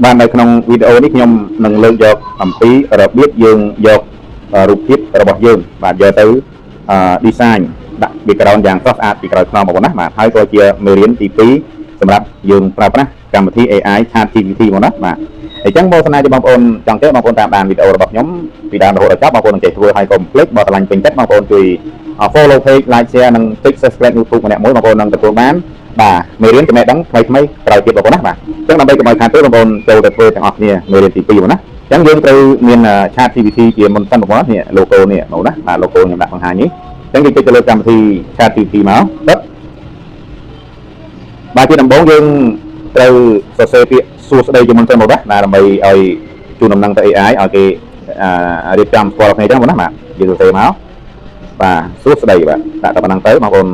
បាននៅក្នុងវីដេអូនេះខ្ញុំនឹងលើកយកអំពីរបៀបយើងយករូបភាពរបស់យើងបាទយកទៅdesign ដាក់ background យ៉ាងស្រស់ស្អាតពីក្រោយខ្នងបងប្អូនណាបាទហើយក៏ជាមេរៀនទី2សម្រាប់យើងប្រើប្រាស់កម្មវិធី AI ChatGPT បងប្អូនណាបាទអញ្ចឹងបើសិនជាបងប្អូនចង់ទេបងប្អូនតាមដានវីដេអូរបស់ខ្ញុំពីដើមរហូតដល់ចប់បងប្អូននឹងចេះធ្វើហើយកុំភ្លេចបើឆ្លាញ់ពេញចិត្តបងប្អូនជួយ follow page like share និង click subscribe YouTube ម្នាក់មួយបងប្អូននឹងទទួលបានបាទមេរៀនចំណេះដឹងថ្មីក្រោយទៀតបងប្អូនណាបាទអញ្ចឹងដើម្បីកុំឲ្យខាតពេលបងប្អូនចូលទៅធ្វើទាំងអស់គ្នាមេរៀនទី2បងប្អូនណាអញ្ចឹងយើងត្រូវមាន ChatGPT ជាមុនសិនបងប្អូននេះ logo នេះបងប្អូនណាបាទ logo ខ្ញុំដាក់បង្ហាញនេះអញ្ចឹងយើងចុចទៅលើកម្មវិធី ChatGPT មកបាទជាដំបូងយើងត្រូវសរសេរពាក្យសួស្ដីជាមុនសិនបងប្អូនណាដើម្បីឲ្យជូនដំណឹងទៅ AI ឲ្យគេរៀបចំស្គាល់គ្នាអញ្ចឹងបងប្អូនណាបាទយើងសរសេរមកបាទសួស្ដីបាទដាក់តែប៉ុណ្ណឹងទៅបងប្អូន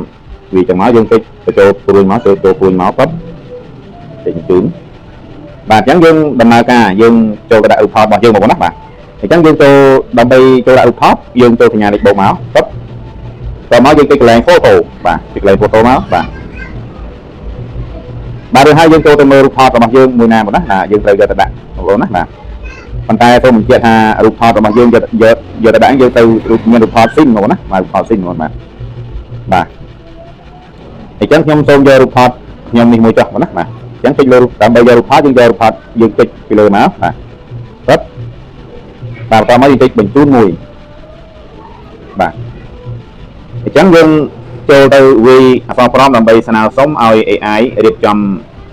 វាចឹងមកយើងចុចបញ្ចូលព្រួយមកចូលព្រួយមកគាត់ចេញជូនបាទអញ្ចឹងយើងដំណើរការយើងចូលទៅដាក់រូបថតរបស់យើងបងប្អូនណាបាទអញ្ចឹងយើងចូលដើម្បីចូលដាក់រូបថតយើងចូលសញ្ញានេះបូកមកគាត់តមកយើងចុចកន្លែង photo បាទចុចកន្លែង photo មកបាទរួចហើយយើងចូលទៅមើលរូបថតរបស់យើងមួយណាបងប្អូនណាយើងត្រូវយកទៅដាក់បងប្អូនណាបាទប៉ុន្តែសូមបញ្ជាក់ថារូបថតរបស់យើងយកទៅដាក់យើងទៅមានរូបថតស៊ីនបងប្អូនណាបាទរូបថតស៊ីនបងប្អូនបាទអញ្ចឹងខ្ញុំសូមយករូបថតខ្ញុំនេះមួយចុះបងប្អូនណាបាទអញ្ចឹងចុចលើរូបដើម្បីយករូបថតយើងយករូបថតយើងចុចពីលើមកបាទបាទបន្តមកយើងចុចបញ្ជូនមួយបាទអញ្ចឹងយើងចូលទៅវាអក្សរប្រមដើម្បីស្នើសុំឲ្យ AI រៀបចំ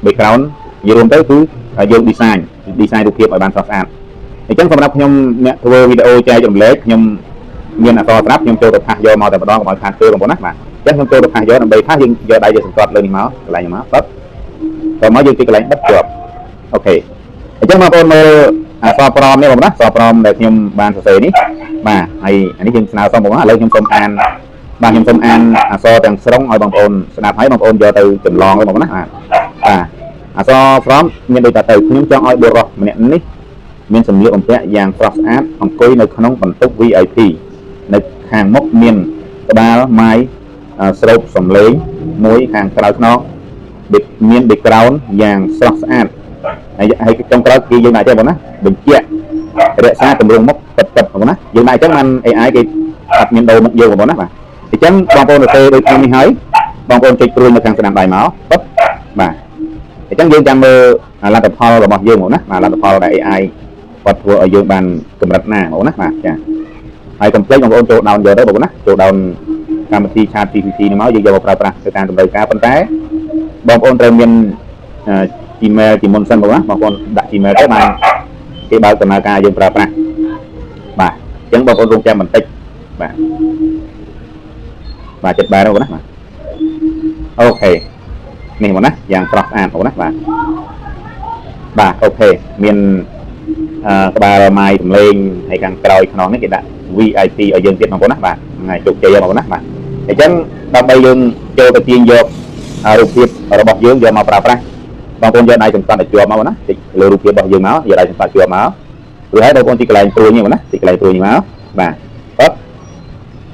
background និយាយរួមទៅគឺយើង design រូបភាពឲ្យបានស្រស់ស្អាតអញ្ចឹងសម្រាប់ខ្ញុំអ្នកធ្វើវីដេអូចែករំលែកខ្ញុំមានអក្សរស្រាប់ខ្ញុំចូលទៅផាសយកមកតែម្ដងកុំឲ្យខាតពេលបងប្អូនណាបាទអញ្ចឹងខ្ញុំចូលទៅផាសយកដើម្បីផាសយើងយកដៃយើងសង្កត់លើនេះមកកន្លែងនេះមកបិទតមកយើងទីកន្លែងបិទជាប់អូខេអញ្ចឹងបងប្អូនមើលអក្សរប្រមនេះបងប្អូនណាអក្សរប្រមដែលខ្ញុំបានសរសេរនេះបាទហើយអានេះយើងស្នើសុំបងប្អូនឥឡូវខ្ញុំសូមអានបាទខ្ញុំសូមអានអក្សរទាំងស្រុងឲ្យបងប្អូនស្ដាប់ហើយបងប្អូនយកទៅចម្លងបងប្អូនណាបាទអក្សរប្រមមានដូចតទៅខ្ញុំចង់ឲ្យបុរសម្នាក់នេះមានសម្លៀកបំពាក់យ៉ាងស្រស់ស្អាតអង្គុយនៅក្នុងបន្ទប់ VIP នៅខាងមុខមានក្បាលម៉ាយស្រោបសំឡេងមួយខាងក្រៅខ្នងមាន background យ៉ាងស្រស់ស្អាតហើយចុងក្រោយគឺយើងដាក់ចេះបងណាបញ្ជាក់រក្សាទម្រង់មុខពិតបងណាយើងដាក់អញ្ចឹងបាន AI គេអត់មានដូរមុខយើងបងណាបាទអញ្ចឹងបងប្អូនទៅដូចខ្ញុំនេះហើយបងប្អូនចុចព្រួយនៅខាងស្ដាំដៃមកពិតបាទអញ្ចឹងយើងចាំមើលលទ្ធផលរបស់យើងបងណាបាទលទ្ធផលដែល AI គាត់ធ្វើឲ្យយើងបានកម្រិតណាបងណាបាទចាហើយកុំភ្លេចបងប្អូនចូល down យកទៅបងណាចូល down កម្មវិធី ChatGPT នេះមកយើងយកមកប្រើប្រាស់ទៅតាមតម្រូវការប៉ុន្តែបងប្អូនត្រូវមាន Gmail ជាមុនសិនបងណាបងប្អូនដាក់ Gmail ទៅបានគេបើកដំណើរការយើងប្រើប្រាស់បាទអញ្ចឹងបងប្អូនរងចាំបន្តិចបាទចិត្តបែរបងណាបាទអូខេនេះបងណាយ៉ាងស្រស់ស្អាតបងណាបាទអូខេមានក្បាលម៉ាយសំឡេងហើយខាងក្រោយខ្នងនេះគេដាក់ VIP ឲ្យយើងទៀតបងប្អូនណាបាទថ្ងៃជោគជ័យបងប្អូនណាបាទអញ្ចឹងដើម្បីយើងចូលទៅទាញយករូបភាពរបស់យើងយកមកប្រើប្រាស់បងប្អូនយកដៃសង្កត់ឲ្យជាប់មកណាតិចលើរូបភាពរបស់យើងមកយកដៃសង្កត់ជាប់មករួចហើយបងប្អូនទីកន្លែងព្រួយនេះបងណាទីកន្លែងព្រួយនេះមក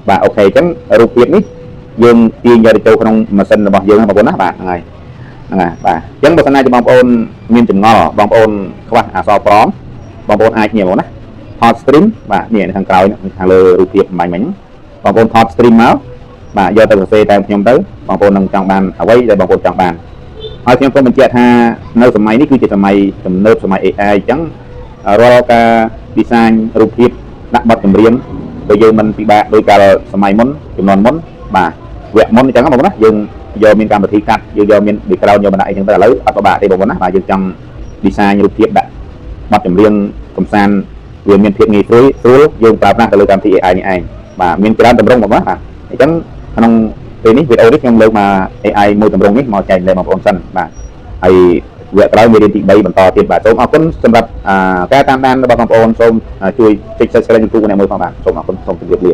បាទអូខេអញ្ចឹងរូបភាពនេះយើងទាញយកទៅចូលក្នុងម៉ាស៊ីនរបស់យើងបងប្អូនណាបាទហ្នឹងហើយបាទអញ្ចឹងបើសិនណាបងប្អូនមានចម្ងល់បងប្អូនខ្វះអក្សរប្រមបងប្អូនអាចញ៉ាំបងណាថត stream បាទនេះខាងក្រោយខាងលើរូបភាពបាញ់មិញបងប្អូនថត stream មកបាទយកទៅសរសេរតាមខ្ញុំទៅបងប្អូននឹងចង់បានអ្វីដែលបងប្អូនចង់បានហើយខ្ញុំសូមបញ្ជាក់ថានៅសម័យនេះគឺជាសម័យទំនើបសម័យ AI អញ្ចឹងរាល់ការ design រូបភាពដាក់បទចម្រៀងបើយើងមិនពិបាកដោយកាលសម័យមុនចំនួនមុនបាទវគ្គមុនអញ្ចឹងបងប្អូនណាយើងយកមានកម្មវិធីកាត់យើងយកមាន background យកបណ្ដាក់អីចឹងទៅឥឡូវអត់ពិបាកទេបងប្អូនណាបាទយើងចង់ design រូបភាពដាក់បទចម្រៀងកំសាន្តវាមានភាពងាយស្រួលយើងប្រើប្រាស់ទៅលើកម្មវិធី AI នេះឯងបាទមានច្រើនទម្រង់បងប្អូនបាទអញ្ចឹងក្នុងពេលនេះវីដេអូនេះខ្ញុំលើកមក AI មួយទម្រង់នេះមកចែកលេខបងប្អូនសិនបាទហើយវគ្គក្រោយមេរៀនទី3បន្តទៀតបាទសូមអរគុណសម្រាប់ការតាមដានរបស់បងប្អូនសូមជួយចុច Subscribe YouTube អ្នកមួយផងបាទសូមអរគុណសូមជម្រាបលា